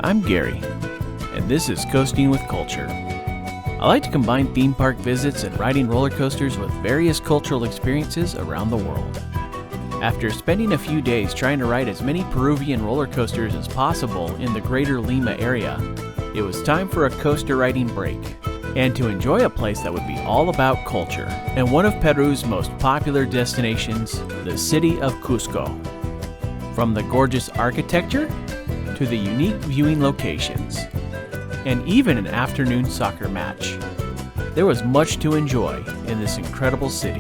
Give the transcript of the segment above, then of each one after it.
I'm Gary, and this is Coasting with Culture. I like to combine theme park visits and riding roller coasters with various cultural experiences around the world. After spending a few days trying to ride as many Peruvian roller coasters as possible in the greater Lima area, it was time for a coaster riding break, and to enjoy a place that would be all about culture, and one of Peru's most popular destinations, the city of Cusco. From the gorgeous architecture to the unique viewing locations, and even an afternoon soccer match. There was much to enjoy in this incredible city.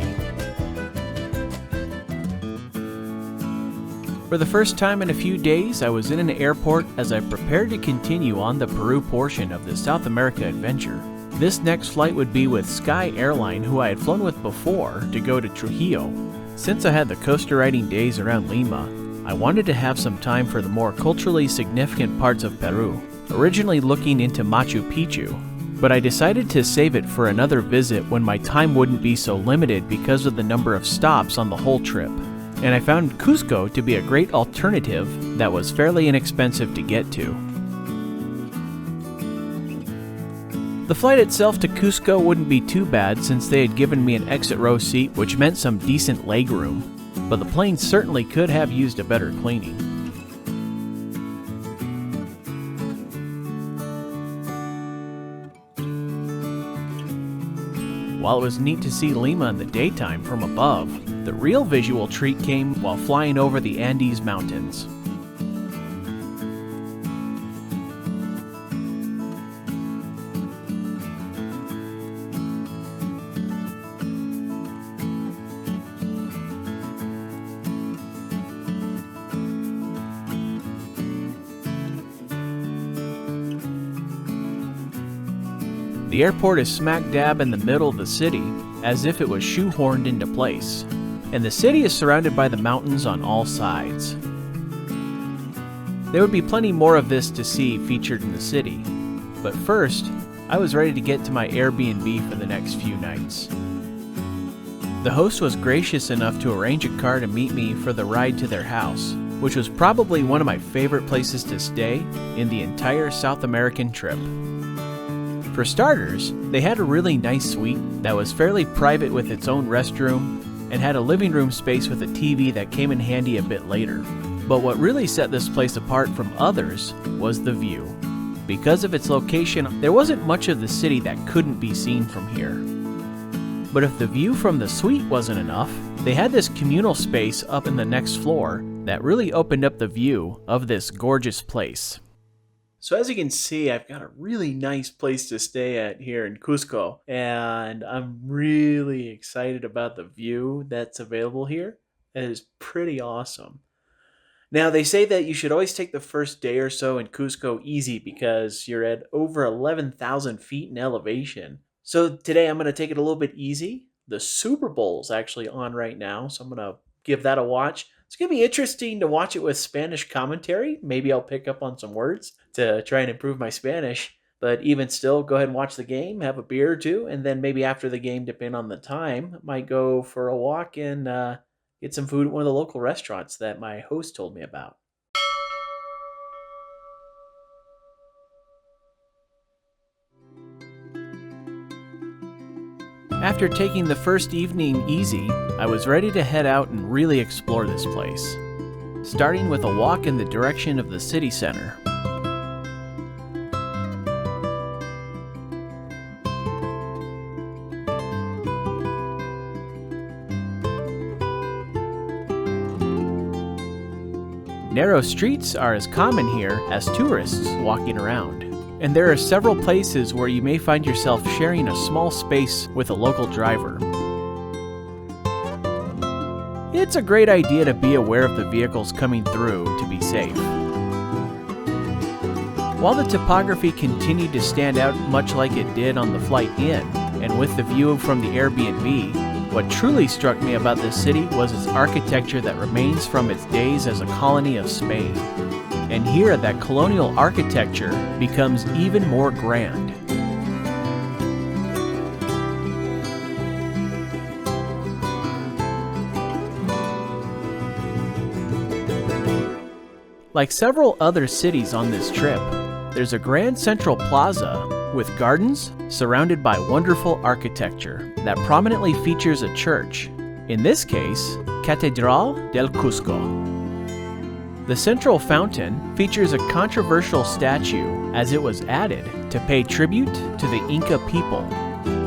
For the first time in a few days, I was in an airport as I prepared to continue on the Peru portion of the South America adventure. This next flight would be with Sky Airline, who I had flown with before, to go to Trujillo. Since I had the coaster riding days around Lima, I wanted to have some time for the more culturally significant parts of Peru, originally looking into Machu Picchu, but I decided to save it for another visit when my time wouldn't be so limited because of the number of stops on the whole trip. And I found Cusco to be a great alternative that was fairly inexpensive to get to. The flight itself to Cusco wouldn't be too bad since they had given me an exit row seat, which meant some decent leg room, but the plane certainly could have used a better cleaning. While it was neat to see Lima in the daytime from above, the real visual treat came while flying over the Andes Mountains. The airport is smack dab in the middle of the city, as if it was shoehorned into place, and the city is surrounded by the mountains on all sides. There would be plenty more of this to see featured in the city, but first, I was ready to get to my Airbnb for the next few nights. The host was gracious enough to arrange a car to meet me for the ride to their house, which was probably one of my favorite places to stay in the entire South American trip. For starters, they had a really nice suite that was fairly private with its own restroom and had a living room space with a TV that came in handy a bit later. But what really set this place apart from others was the view. Because of its location, there wasn't much of the city that couldn't be seen from here. But if the view from the suite wasn't enough, they had this communal space up in the next floor that really opened up the view of this gorgeous place. So as you can see, I've got a really nice place to stay at here in Cusco, and I'm really excited about the view that's available here. It is pretty awesome. Now, they say that you should always take the first day or so in Cusco easy because you're at over 11,000 feet in elevation. So today I'm going to take it a little bit easy. The Super Bowl is actually on right now, so I'm going to give that a watch. It's going to be interesting to watch it with Spanish commentary. Maybe I'll pick up on some words to try and improve my Spanish. But even still, go ahead and watch the game, have a beer or two, and then maybe after the game, depending on the time, might go for a walk and get some food at one of the local restaurants that my host told me about. After taking the first evening easy, I was ready to head out and really explore this place, starting with a walk in the direction of the city center. Narrow streets are as common here as tourists walking around, and there are several places where you may find yourself sharing a small space with a local driver. It's a great idea to be aware of the vehicles coming through to be safe. While the topography continued to stand out much like it did on the flight in, and with the view from the Airbnb, what truly struck me about this city was its architecture that remains from its days as a colony of Spain. And here, that colonial architecture becomes even more grand. Like several other cities on this trip, there's a grand central plaza with gardens surrounded by wonderful architecture that prominently features a church, in this case, Catedral del Cusco. The central fountain features a controversial statue as it was added to pay tribute to the Inca people.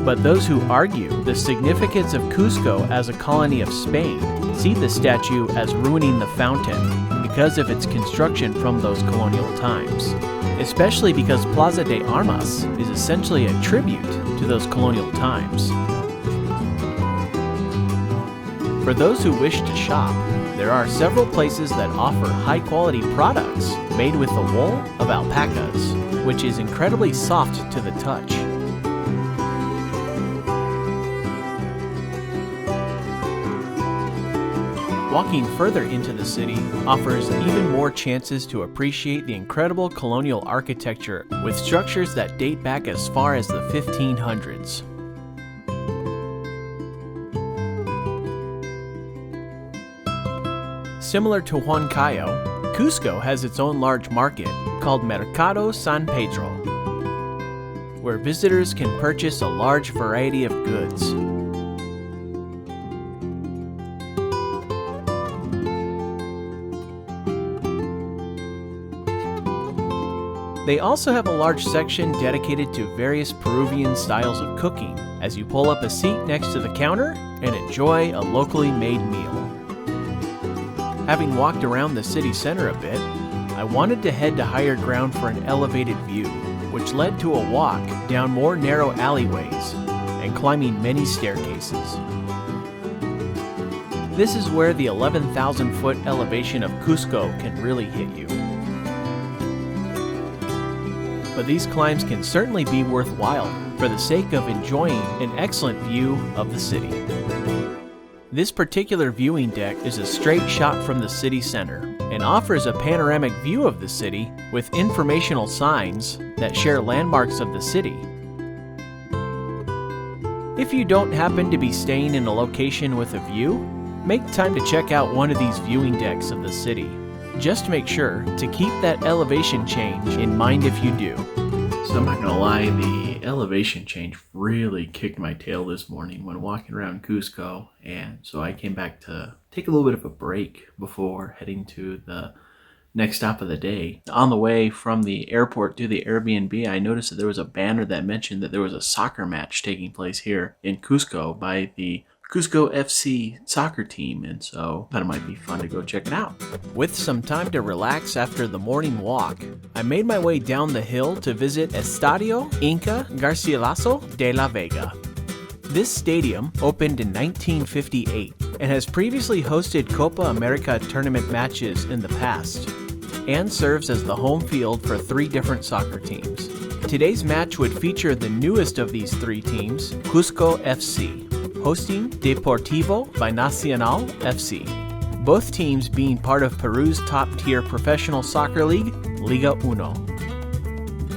But those who argue the significance of Cusco as a colony of Spain see the statue as ruining the fountain because of its construction from those colonial times, especially because Plaza de Armas is essentially a tribute to those colonial times. For those who wish to shop, there are several places that offer high-quality products made with the wool of alpacas, which is incredibly soft to the touch. Walking further into the city offers even more chances to appreciate the incredible colonial architecture with structures that date back as far as the 1500s. Similar to Huancayo, Cusco has its own large market called Mercado San Pedro, where visitors can purchase a large variety of goods. They also have a large section dedicated to various Peruvian styles of cooking as you pull up a seat next to the counter and enjoy a locally made meal. Having walked around the city center a bit, I wanted to head to higher ground for an elevated view, which led to a walk down more narrow alleyways and climbing many staircases. This is where the 11,000-foot elevation of Cusco can really hit you. But these climbs can certainly be worthwhile for the sake of enjoying an excellent view of the city. This particular viewing deck is a straight shot from the city center and offers a panoramic view of the city with informational signs that share landmarks of the city. If you don't happen to be staying in a location with a view, make time to check out one of these viewing decks of the city. Just make sure to keep that elevation change in mind if you do. So I'm not gonna lie, the elevation change really kicked my tail this morning when walking around Cusco, and so I came back to take a little bit of a break before heading to the next stop of the day. On the way from the airport to the Airbnb, I noticed that there was a banner that mentioned that there was a soccer match taking place here in Cusco by the Cusco FC soccer team, and so I thought it might be fun to go check it out. With some time to relax after the morning walk, I made my way down the hill to visit Estadio Inca Garcilaso de la Vega. This stadium opened in 1958 and has previously hosted Copa America tournament matches in the past, and serves as the home field for 3 different soccer teams. Today's match would feature the newest of these 3 teams, Cusco FC, hosting Deportivo Binacional FC, both teams being part of Peru's top-tier professional soccer league, Liga Uno.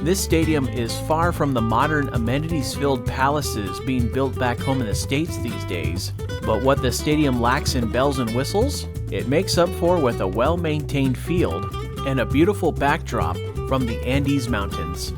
This stadium is far from the modern amenities-filled palaces being built back home in the States these days, but what the stadium lacks in bells and whistles, it makes up for with a well-maintained field and a beautiful backdrop from the Andes Mountains.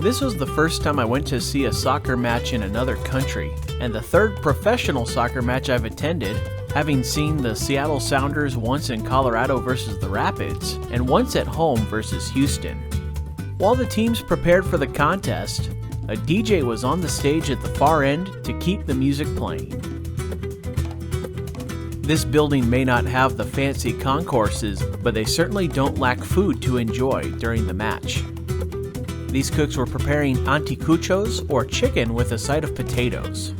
This was the first time I went to see a soccer match in another country, and the 3rd professional soccer match I've attended, having seen the Seattle Sounders once in Colorado versus the Rapids, and once at home versus Houston. While the teams prepared for the contest, a DJ was on the stage at the far end to keep the music playing. This building may not have the fancy concourses, but they certainly don't lack food to enjoy during the match. These cooks were preparing anticuchos, or chicken with a side of potatoes.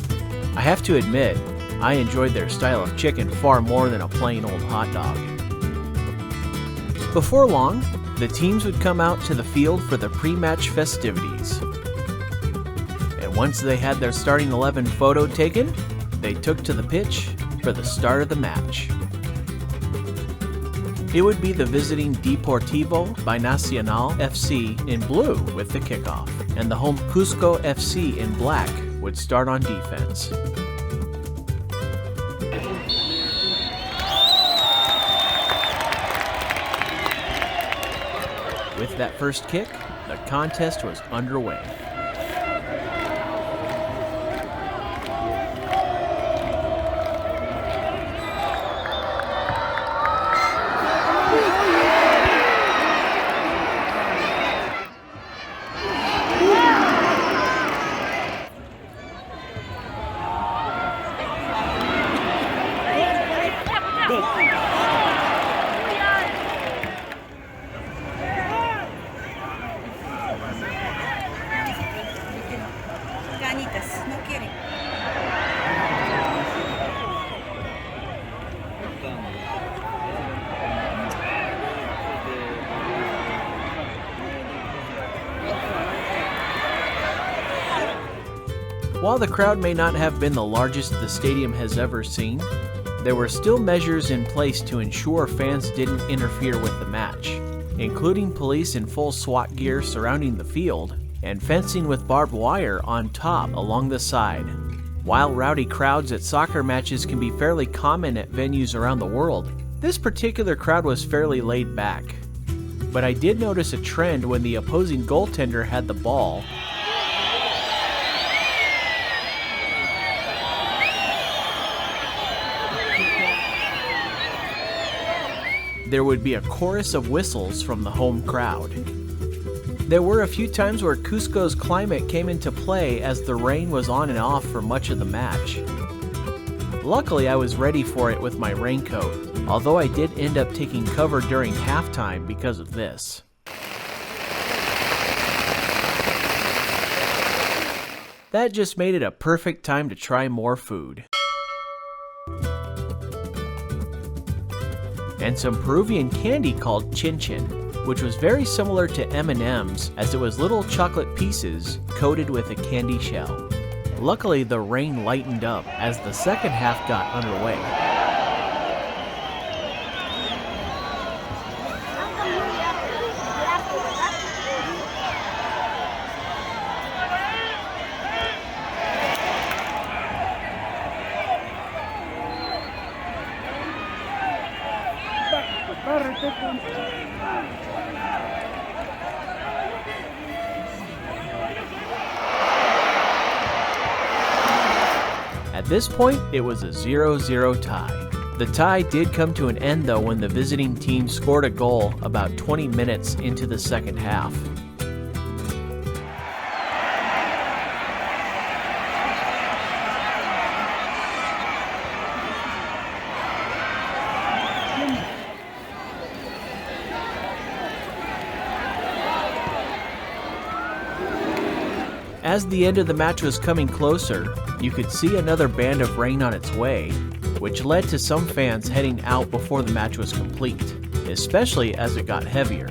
I have to admit, I enjoyed their style of chicken far more than a plain old hot dog. Before long, the teams would come out to the field for the pre-match festivities. And once they had their starting 11 photo taken, they took to the pitch for the start of the match. It would be the visiting Deportivo Binacional FC in blue with the kickoff, and the home Cusco FC in black would start on defense. With that first kick, the contest was underway. While the crowd may not have been the largest the stadium has ever seen, there were still measures in place to ensure fans didn't interfere with the match, including police in full SWAT gear surrounding the field and fencing with barbed wire on top along the side. While rowdy crowds at soccer matches can be fairly common at venues around the world, this particular crowd was fairly laid back. But I did notice a trend when the opposing goaltender had the ball. There would be a chorus of whistles from the home crowd. There were a few times where Cusco's climate came into play as the rain was on and off for much of the match. Luckily, I was ready for it with my raincoat, although I did end up taking cover during halftime because of this. That just made it a perfect time to try more food. And some Peruvian candy called chin chin, which was very similar to M&Ms as it was little chocolate pieces coated with a candy shell. Luckily, the rain lightened up as the second half got underway. At this point, it was a 0-0 tie. The tie did come to an end though when the visiting team scored a goal about 20 minutes into the second half. As the end of the match was coming closer, you could see another band of rain on its way, which led to some fans heading out before the match was complete, especially as it got heavier.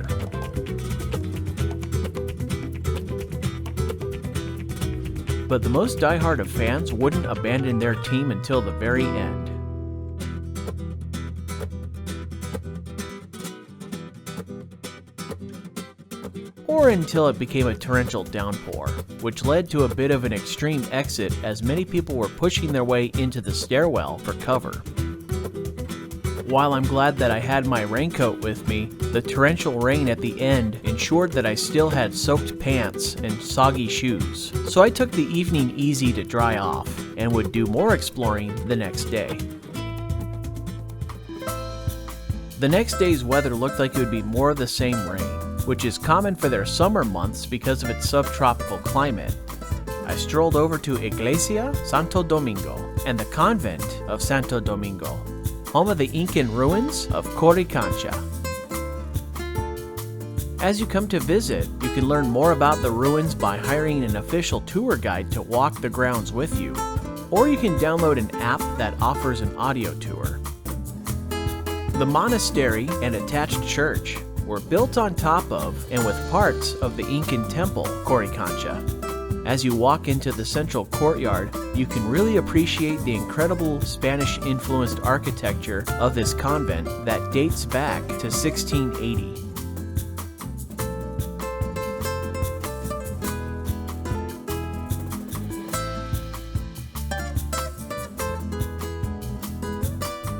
But the most diehard of fans wouldn't abandon their team until the very end. Or until it became a torrential downpour, which led to a bit of an extreme exit as many people were pushing their way into the stairwell for cover. While I'm glad that I had my raincoat with me, the torrential rain at the end ensured that I still had soaked pants and soggy shoes, so I took the evening easy to dry off and would do more exploring the next day. The next day's weather looked like it would be more of the same rain, which is common for their summer months because of its subtropical climate. I strolled over to Iglesia Santo Domingo and the Convent of Santo Domingo, home of the Incan ruins of Qorikancha. As you come to visit, you can learn more about the ruins by hiring an official tour guide to walk the grounds with you, or you can download an app that offers an audio tour. The monastery and attached church were built on top of and with parts of the Incan temple, Qorikancha. As you walk into the central courtyard, you can really appreciate the incredible Spanish-influenced architecture of this convent that dates back to 1680.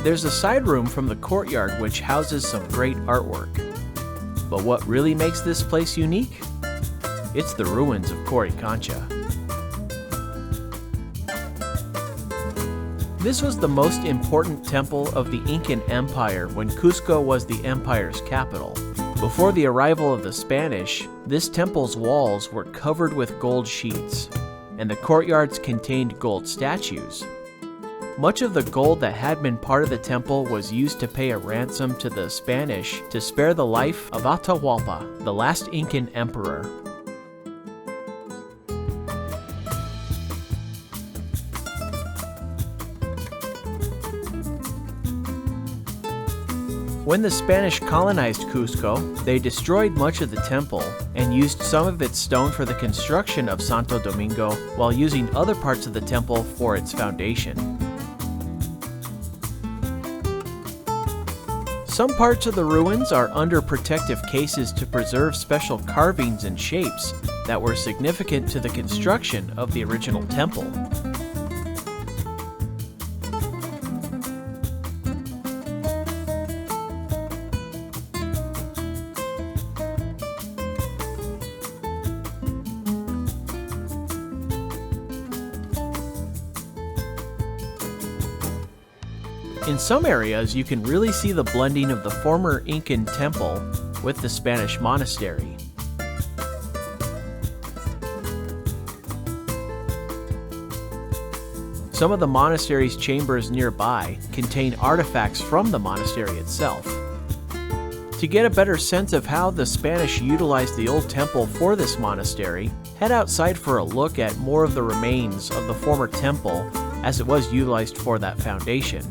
There's a side room from the courtyard which houses some great artwork. But what really makes this place unique? It's the ruins of Qorikancha. This was the most important temple of the Incan Empire when Cusco was the empire's capital. Before the arrival of the Spanish, this temple's walls were covered with gold sheets, and the courtyards contained gold statues. Much of the gold that had been part of the temple was used to pay a ransom to the Spanish to spare the life of Atahualpa, the last Incan emperor. When the Spanish colonized Cusco, they destroyed much of the temple and used some of its stone for the construction of Santo Domingo while using other parts of the temple for its foundation. Some parts of the ruins are under protective cases to preserve special carvings and shapes that were significant to the construction of the original temple. In some areas, you can really see the blending of the former Incan temple with the Spanish monastery. Some of the monastery's chambers nearby contain artifacts from the monastery itself. To get a better sense of how the Spanish utilized the old temple for this monastery, head outside for a look at more of the remains of the former temple as it was utilized for that foundation.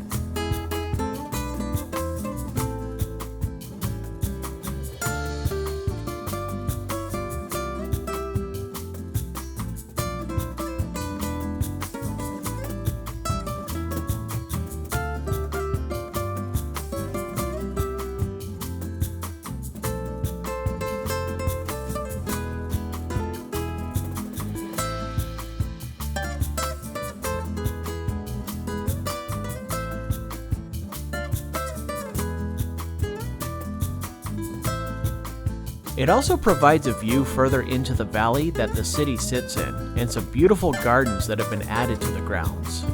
It also provides a view further into the valley that the city sits in, and some beautiful gardens that have been added to the grounds.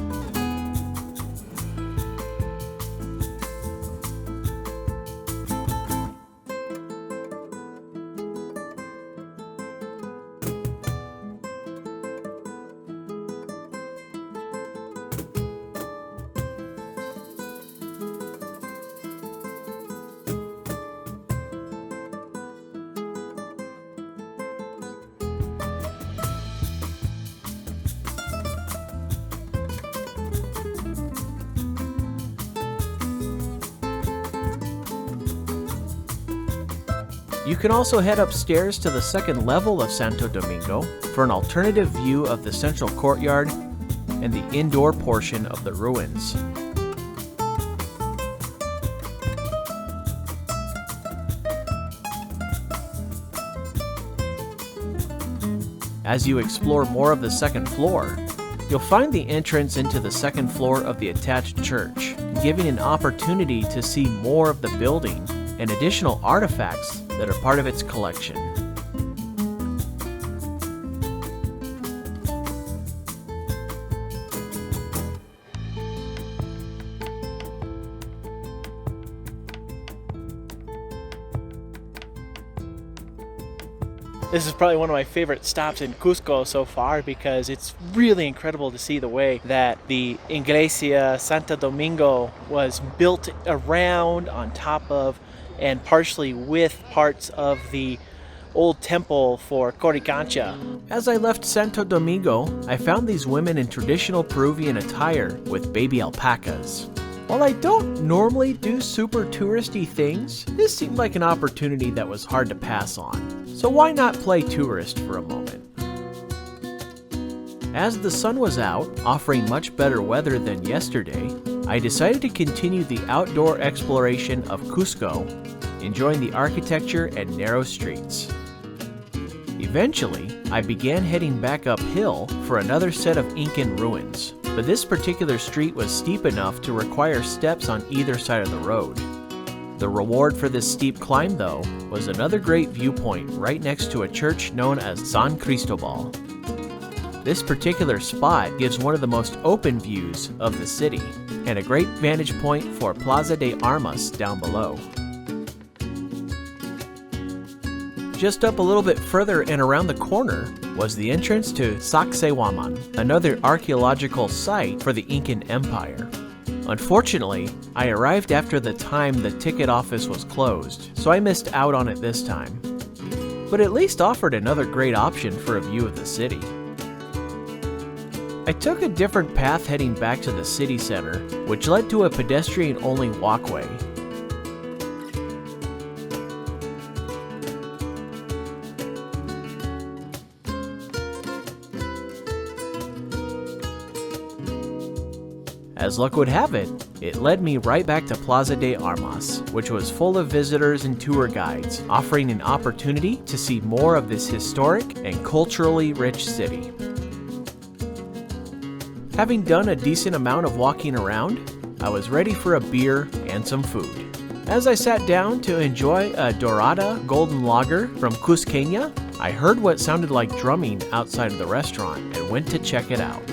You can also head upstairs to the second level of Santo Domingo for an alternative view of the central courtyard and the indoor portion of the ruins. As you explore more of the second floor, you'll find the entrance into the second floor of the attached church, giving an opportunity to see more of the building and additional artifacts that are part of its collection. This is probably one of my favorite stops in Cusco so far because it's really incredible to see the way that the Iglesia Santo Domingo was built around, on top of, and partially with parts of the old temple for Qorikancha. As I left Santo Domingo, I found these women in traditional Peruvian attire with baby alpacas. While I don't normally do super touristy things, this seemed like an opportunity that was hard to pass on. So why not play tourist for a moment? As the sun was out, offering much better weather than yesterday, I decided to continue the outdoor exploration of Cusco, enjoying the architecture and narrow streets. Eventually, I began heading back uphill for another set of Incan ruins, but this particular street was steep enough to require steps on either side of the road. The reward for this steep climb, though, was another great viewpoint right next to a church known as San Cristobal. This particular spot gives one of the most open views of the city, and a great vantage point for Plaza de Armas down below. Just up a little bit further and around the corner was the entrance to Sacsayhuaman, another archaeological site for the Incan Empire. Unfortunately, I arrived after the time the ticket office was closed, so I missed out on it this time. But at least offered another great option for a view of the city. I took a different path heading back to the city center, which led to a pedestrian-only walkway. As luck would have it, it led me right back to Plaza de Armas, which was full of visitors and tour guides, offering an opportunity to see more of this historic and culturally rich city. Having done a decent amount of walking around, I was ready for a beer and some food. As I sat down to enjoy a Dorada golden lager from Qorikancha, I heard what sounded like drumming outside of the restaurant and went to check it out.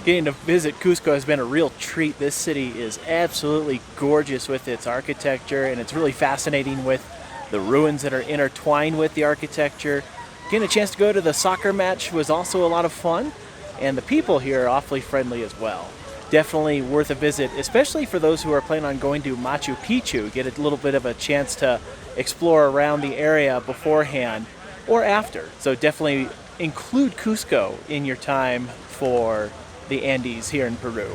Getting to visit Cusco has been a real treat. This city is absolutely gorgeous with its architecture, and it's really fascinating with the ruins that are intertwined with the architecture. Getting a chance to go to the soccer match was also a lot of fun, and the people here are awfully friendly as well. Definitely worth a visit, especially for those who are planning on going to Machu Picchu. Get a little bit of a chance to explore around the area beforehand or after. So definitely include Cusco in your time for the Andes here in Peru.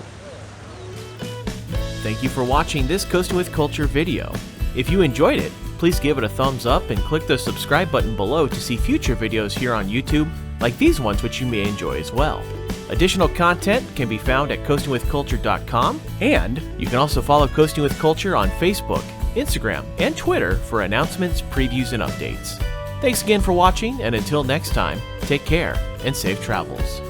Thank you for watching this Coasting with Culture video. If you enjoyed it, please give it a thumbs up and click the subscribe button below to see future videos here on YouTube, like these ones which you may enjoy as well. Additional content can be found at coastingwithculture.com, and you can also follow Coasting with Culture on Facebook, Instagram, and Twitter for announcements, previews, and updates. Thanks again for watching, and until next time, take care and safe travels.